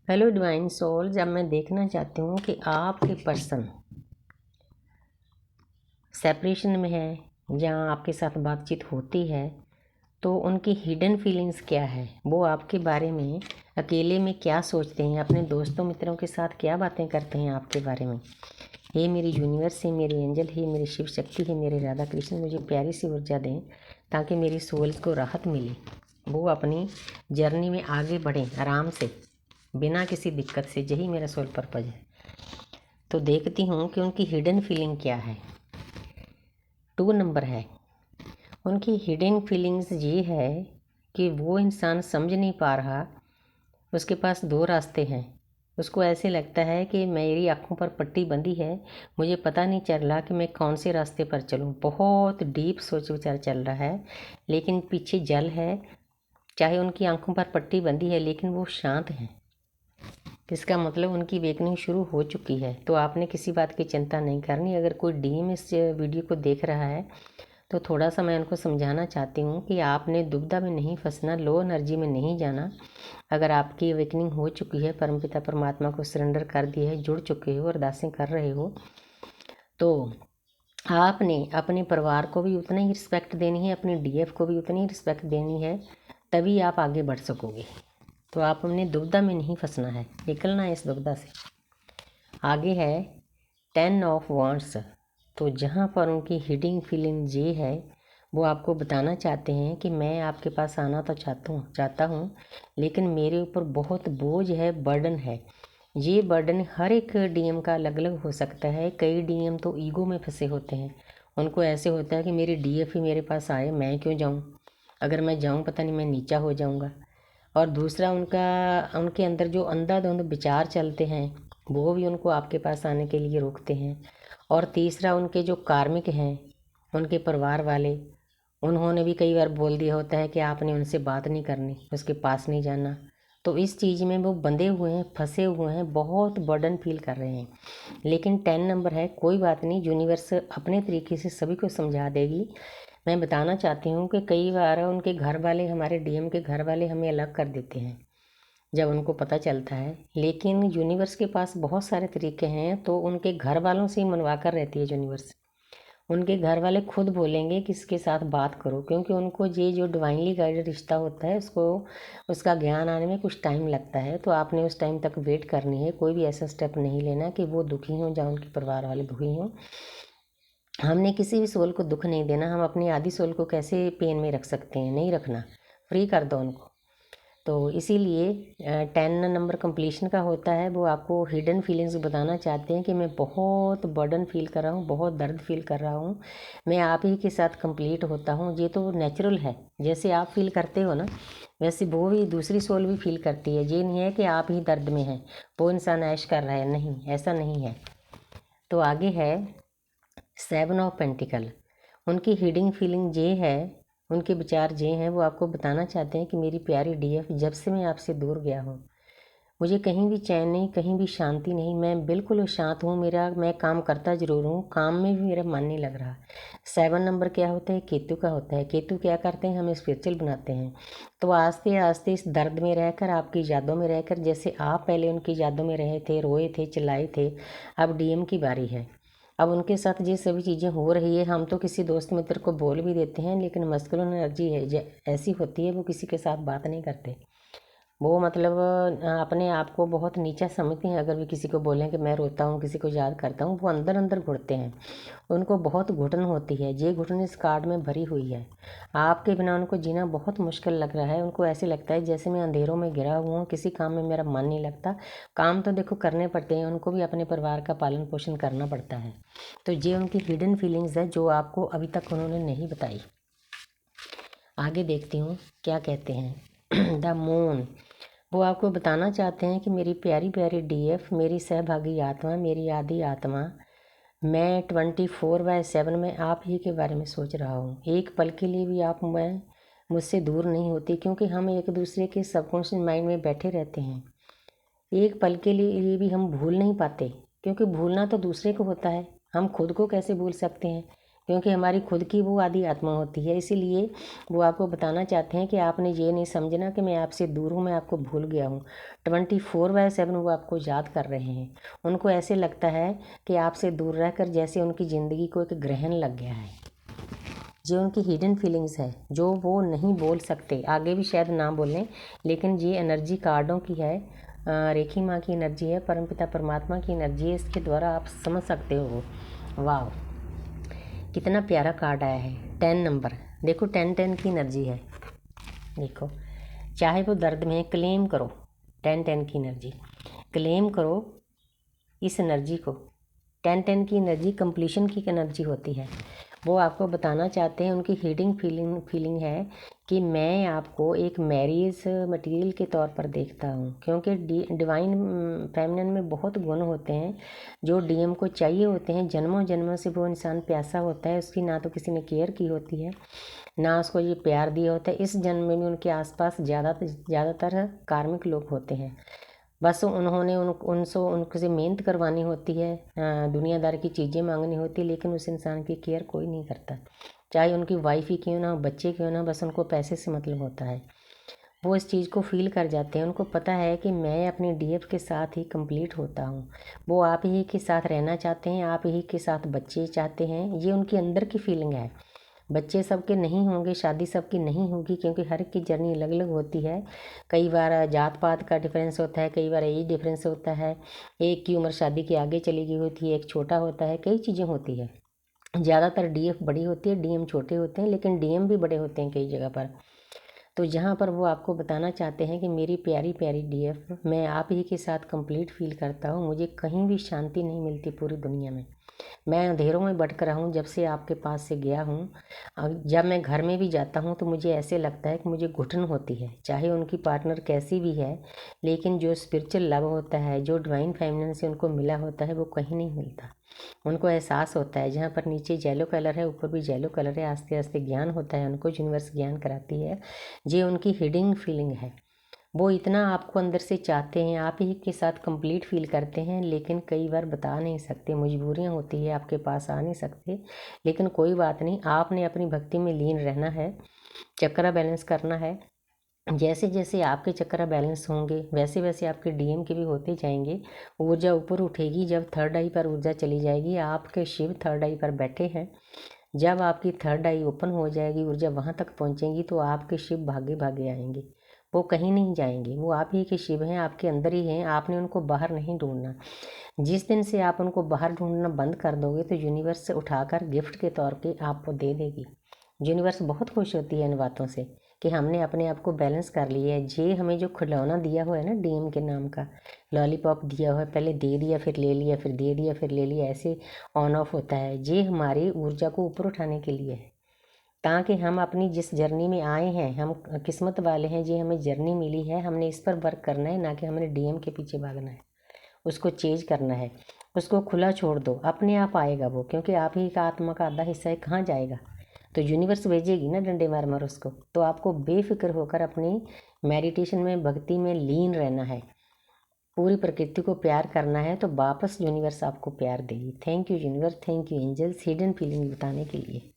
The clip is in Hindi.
हेलो डिवाइन सोल, जब मैं देखना चाहती हूँ कि आपके पर्सन सेपरेशन में है या आपके साथ बातचीत होती है तो उनकी हिडन फीलिंग्स क्या है, वो आपके बारे में अकेले में क्या सोचते हैं, अपने दोस्तों मित्रों के साथ क्या बातें करते हैं आपके बारे में। हे मेरी यूनिवर्स, हे मेरी एंजल, हे मेरी शिव शक्ति, हे मेरे राधा कृष्ण, मुझे प्यारी सी ऊर्जा दें ताकि मेरी सोल को राहत मिले, वो अपनी जर्नी में आगे बढ़ें आराम से बिना किसी दिक्कत से। यही मेरा सोल पर्पज है। तो देखती हूँ कि उनकी हिडन फीलिंग क्या है। 2 नंबर है। उनकी हिडन फीलिंग्स ये है कि वो इंसान समझ नहीं पा रहा, उसके पास 2 रास्ते हैं। उसको ऐसे लगता है कि मेरी आँखों पर पट्टी बंधी है, मुझे पता नहीं चल रहा कि मैं कौन से रास्ते पर चलूँ। बहुत डीप सोच विचार चल रहा है, लेकिन पीछे जल है। चाहे उनकी आँखों पर पट्टी बंधी है लेकिन वो शांत हैं। इसका मतलब उनकी वेकनिंग शुरू हो चुकी है। तो आपने किसी बात की चिंता नहीं करनी। अगर कोई डीएम इस वीडियो को देख रहा है तो थोड़ा सा मैं उनको समझाना चाहती हूँ कि आपने दुविधा में नहीं फंसना, लो एनर्जी में नहीं जाना। अगर आपकी अवेकनिंग हो चुकी है, परमपिता परमात्मा को सरेंडर कर दिया है, जुड़ चुके हो, अरदासें कर रहे हो, तो आपने अपने परिवार को भी उतना ही रिस्पेक्ट देनी है, अपने डीएफ को भी उतनी ही रिस्पेक्ट देनी है, तभी आप आगे बढ़ सकोगे। तो आप अपने दुविधा में नहीं फंसना है, निकलना है इस दुविधा से। आगे है 10 ऑफ वांड्स। तो जहाँ पर उनकी हिडिंग फीलिंग ये है, वो आपको बताना चाहते हैं कि मैं आपके पास आना तो चाहता हूँ लेकिन मेरे ऊपर बहुत बोझ है, बर्डन है। ये बर्डन हर एक डीएम का अलग अलग हो सकता है। कई डीएम तो ईगो में फंसे होते हैं। उनको ऐसे होता है कि मेरी डीएफ ही मेरे पास आए, मैं क्यों जाऊँ, अगर मैं जाऊँ पता नहीं मैं नीचा हो जाऊँगा। और दूसरा उनके अंदर जो अंधाधुंध विचार चलते हैं वो भी उनको आपके पास आने के लिए रोकते हैं। और तीसरा उनके जो कार्मिक हैं, उनके परिवार वाले, उन्होंने भी कई बार बोल दिया होता है कि आपने उनसे बात नहीं करनी, उसके पास नहीं जाना। तो इस चीज़ में वो बंधे हुए हैं, फंसे हुए हैं, बहुत बर्डन फील कर रहे हैं। लेकिन 10 नंबर है, कोई बात नहीं, यूनिवर्स अपने तरीके से सभी को समझा देगी। मैं बताना चाहती हूँ कि कई बार उनके घर वाले, हमारे डीएम के घर वाले हमें अलग कर देते हैं जब उनको पता चलता है। लेकिन यूनिवर्स के पास बहुत सारे तरीके हैं, तो उनके घर वालों से ही मनवा कर रहती है यूनिवर्स। उनके घर वाले खुद बोलेंगे कि इसके साथ बात करो, क्योंकि उनको ये जो डिवाइनली गाइडेड रिश्ता होता है उसको, उसका ज्ञान आने में कुछ टाइम लगता है। तो आपने उस टाइम तक वेट करनी है। कोई भी ऐसा स्टेप नहीं लेना कि वो दुखी हों या उनके परिवार वाले दुखी हों। हमने किसी भी सोल को दुख नहीं देना। हम अपनी आदि सोल को कैसे पेन में रख सकते हैं, नहीं रखना, फ्री कर दो उनको। तो इसीलिए 10 नंबर कंप्लीशन का होता है। वो आपको हिडन फीलिंग्स बताना चाहते हैं कि मैं बहुत बर्डन फील कर रहा हूँ, बहुत दर्द फील कर रहा हूँ, मैं आप ही के साथ कंप्लीट होता हूँ। ये तो नेचुरल है, जैसे आप फील करते हो ना वैसे वो भी, दूसरी सोल भी फील करती है। ये नहीं है कि आप ही दर्द में हैं, वो इंसान ऐश कर रहा है, नहीं, ऐसा नहीं है। तो आगे है 7 ऑफ पेंटिकल। उनकी हिडिंग फीलिंग ये है, उनके विचार ये हैं, वो आपको बताना चाहते हैं कि मेरी प्यारी डीएफ, जब से मैं आपसे दूर गया हूँ मुझे कहीं भी चैन नहीं, कहीं भी शांति नहीं। मैं बिल्कुल शांत हूँ। मैं काम करता ज़रूर हूँ, काम में भी मेरा मन नहीं लग रहा। 7 नंबर क्या होता है, केतु का होता है। केतु क्या करते हैं, हमें स्पिरिचुअल बनाते हैं। तो आस्ते आस्ते इस दर्द में रहकर, आपकी यादों में रहकर, जैसे आप पहले उनकी यादों में रहे थे, रोए थे, चिल्लाए थे, अब डीएम की बारी है। अब उनके साथ ये सभी चीज़ें हो रही है। हम तो किसी दोस्त मित्र को बोल भी देते हैं, लेकिन मस्कुलिन एनर्जी है ऐसी होती है, वो किसी के साथ बात नहीं करते। वो मतलब अपने आप को बहुत नीचा समझते हैं। अगर भी किसी को बोलें कि मैं रोता हूँ, किसी को याद करता हूँ, वो अंदर अंदर घुटते हैं। उनको बहुत घुटन होती है। ये घुटन इस कार्ड में भरी हुई है। आपके बिना उनको जीना बहुत मुश्किल लग रहा है। उनको ऐसे लगता है जैसे मैं अंधेरों में गिरा हुआ हूँ, किसी काम में मेरा मन नहीं लगता। काम तो देखो करने पड़ते हैं, उनको भी अपने परिवार का पालन पोषण करना पड़ता है। तो ये उनकी हिडन फीलिंग्स है जो आपको अभी तक उन्होंने नहीं बताई। आगे देखती हूँ क्या कहते हैं। The moon. वो आपको बताना चाहते हैं कि मेरी प्यारी प्यारी डीएफ, मेरी सहभागी आत्मा, मेरी आदि आत्मा, मैं 24/7 में आप ही के बारे में सोच रहा हूँ। एक पल के लिए भी आप, मैं मुझसे दूर नहीं होती, क्योंकि हम एक दूसरे के सबकॉन्शियस माइंड में बैठे रहते हैं। एक पल के लिए भी हम भूल नहीं पाते, क्योंकि भूलना तो दूसरे को होता है, हम खुद को कैसे भूल सकते हैं। क्योंकि हमारी खुद की वो आदि आत्मा होती है। इसीलिए वो आपको बताना चाहते हैं कि आपने ये नहीं समझना कि मैं आपसे दूर हूँ, मैं आपको भूल गया हूँ। 24/7 वो आपको याद कर रहे हैं। उनको ऐसे लगता है कि आपसे दूर रहकर जैसे उनकी ज़िंदगी को एक ग्रहण लग गया है। जो उनकी हिडन फीलिंग्स है, जो वो नहीं बोल सकते, आगे भी शायद ना बोलें, लेकिन ये एनर्जी कार्डों की है, रेखी माँ की एनर्जी है, परमपिता परमात्मा की एनर्जी है। इसके द्वारा आप समझ सकते हो। वाह, कितना प्यारा कार्ड आया है। 10 नंबर देखो, 10 की एनर्जी है। देखो, चाहे वो दर्द में क्लेम करो, 10 की एनर्जी क्लेम करो इस एनर्जी को। 10 की एनर्जी कंप्लीशन की एनर्जी होती है। वो आपको बताना चाहते हैं, उनकी हीडिंग फीलिंग है कि मैं आपको एक मैरिज मटेरियल के तौर पर देखता हूँ, क्योंकि डिवाइन फेमिनिन में बहुत गुण होते हैं जो डीएम को चाहिए होते हैं। जन्मों जन्मों से वो इंसान प्यासा होता है, उसकी ना तो किसी ने केयर की होती है, ना उसको ये प्यार दिया होता है। इस जन्म में उनके आसपास ज़्यादातर कार्मिक लोग होते हैं। बस उन्होंने उनसे मेहनत करवानी होती है, दुनियादार की चीज़ें मांगनी होती है, लेकिन उस इंसान की केयर कोई नहीं करता। चाहे उनकी वाइफ ही क्यों ना हो, बच्चे क्यों ना, बस उनको पैसे से मतलब होता है। वो इस चीज़ को फील कर जाते हैं। उनको पता है कि मैं अपनी डीएफ के साथ ही कंप्लीट होता हूँ। वो आप ही के साथ रहना चाहते हैं, आप ही के साथ बच्चे चाहते हैं। ये उनकी अंदर की फीलिंग है। बच्चे सबके नहीं होंगे, शादी सबकी नहीं होगी, क्योंकि हर एक की जर्नी अलग अलग होती है। कई बार जात पात का डिफरेंस होता है, कई बार एज डिफरेंस होता है, एक की उम्र शादी के आगे चली गई होती है, एक छोटा होता है, कई चीज़ें होती है। ज़्यादातर डीएफ बड़ी होती है, डीएम छोटे होते हैं, लेकिन डीएम भी बड़े होते हैं कई जगह पर। तो जहाँ पर वो आपको बताना चाहते हैं कि मेरी प्यारी प्यारी डीएफ, मैं आप ही के साथ कंप्लीट फील करता हूँ। मुझे कहीं भी शांति नहीं मिलती पूरी दुनिया में। मैं अंधेरों में भटक रहा हूँ जब से आपके पास से गया हूँ। जब मैं घर में भी जाता हूँ तो मुझे ऐसे लगता है कि मुझे घुटन होती है, चाहे उनकी पार्टनर कैसी भी है, लेकिन जो स्पिरिचुअल लव होता है, जो डिवाइन फेमिनिन से उनको मिला होता है, वो कहीं नहीं मिलता। उनको एहसास होता है, जहाँ पर नीचे येलो कलर है ऊपर भी येलो कलर है, आस्ते आस्ते ज्ञान होता है उनको, यूनिवर्स ज्ञान कराती है। ये उनकी हिडिंग फीलिंग है। वो इतना आपको अंदर से चाहते हैं, आप ही के साथ कंप्लीट फील करते हैं, लेकिन कई बार बता नहीं सकते, मजबूरियां होती है, आपके पास आ नहीं सकते। लेकिन कोई बात नहीं, आपने अपनी भक्ति में लीन रहना है, चक्रा बैलेंस करना है। जैसे जैसे आपके चक्रा बैलेंस होंगे वैसे वैसे आपके डीएम के भी होते जाएंगे। ऊर्जा ऊपर उठेगी, जब थर्ड आई पर ऊर्जा चली जाएगी। आपके शिव थर्ड आई पर बैठे हैं, जब आपकी थर्ड आई ओपन हो जाएगी, ऊर्जा वहाँ तक पहुँचेगी, तो आपके शिव भागे भागे आएंगे। वो कहीं नहीं जाएंगे, वो आप ही के शिव हैं, आपके अंदर ही हैं। आपने उनको बाहर नहीं ढूंढना। जिस दिन से आप उनको बाहर ढूंढना बंद कर दोगे तो यूनिवर्स से उठाकर गिफ्ट के तौर पे आपको दे देगी। यूनिवर्स बहुत खुश होती है इन बातों से कि हमने अपने आप को बैलेंस कर लिया है। जे हमें जो खिलौना दिया हुआ है ना, डीएम के नाम का लॉलीपॉप दिया हुआ है, पहले दे दिया फिर ले लिया, फिर दे दिया फिर ले लिया, ऐसे ऑन ऑफ होता है। ये हमारी ऊर्जा को ऊपर उठाने के लिए है, ताकि हम अपनी जिस जर्नी में आए हैं, हम किस्मत वाले हैं, ये हमें जर्नी मिली है, हमने इस पर वर्क करना है, ना कि हमने डीएम के पीछे भागना है। उसको चेंज करना है, उसको खुला छोड़ दो, अपने आप आएगा वो, क्योंकि आप ही का आत्मा का आधा हिस्सा है, कहाँ जाएगा। तो यूनिवर्स भेजेगी ना डंडे मार मार उसको। तो आपको बेफिक्र होकर अपनी मेडिटेशन में, भक्ति में लीन रहना है, पूरी प्रकृति को प्यार करना है, तो वापस यूनिवर्स आपको प्यार देगी। Thank you universe, thank you angels, hidden feeling बताने के लिए।